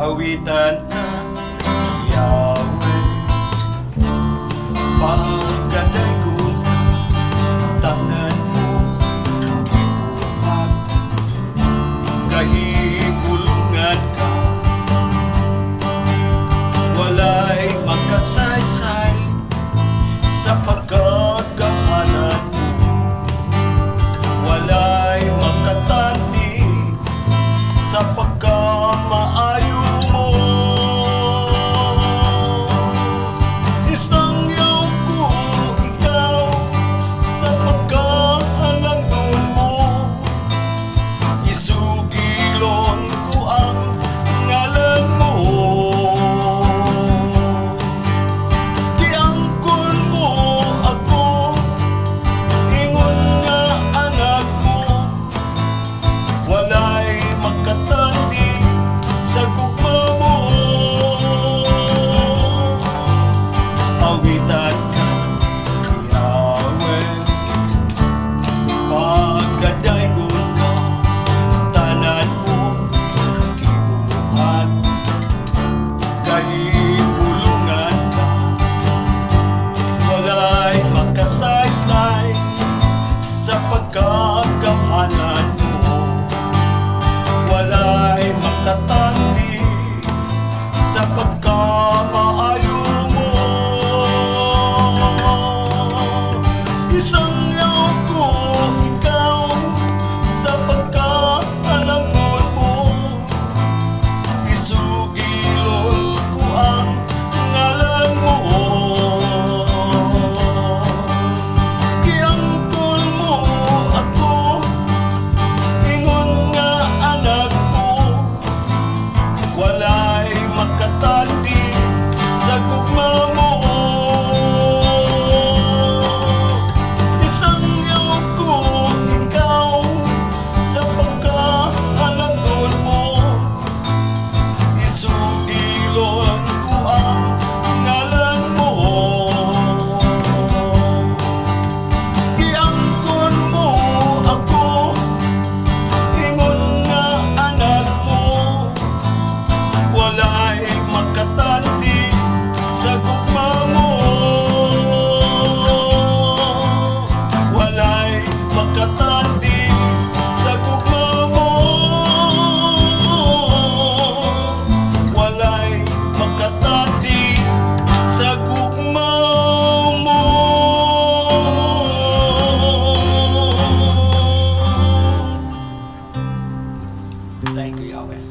awitan ka, Yahweh. Pagkaday ko tanan mo, gibuhat, kahigulungan ka, walay magkasaysay sa pagkakahalan mo, walay magkatanti sa pagkamaayo mo. Istangyaw ko ikaw sa pagkahalangdon mo, isugilon ko ang ngalan mo. Giangkon mo ako, ingon nga anak mo, walay magkatanti sa gugma mo. Awitan ka, Yahweh. Pagkadaygon ka, tanan mo, gibuhat, kahigulungan ka, walay magkasaysay sa pagkakahalan mo, walay makatanti sa pagkamaayo mo. Isangyaw ko ikaw sa pagkahalangdon mo, isugilon ko ang ngalan mo. Giangkon mo ako, ingon nga anak mo, walay makatanti sa gugma mo. Isangyaw ko ikaw sa pagkahalangdon mo, isugilon ko ang ngalan mo. Giangkon mo ako, ingon nga anak mo, walay makatanti sa gugma mo, walay makatanti sa gugma mo, walay makatanti sa gugma mo. Thank you, Yahweh.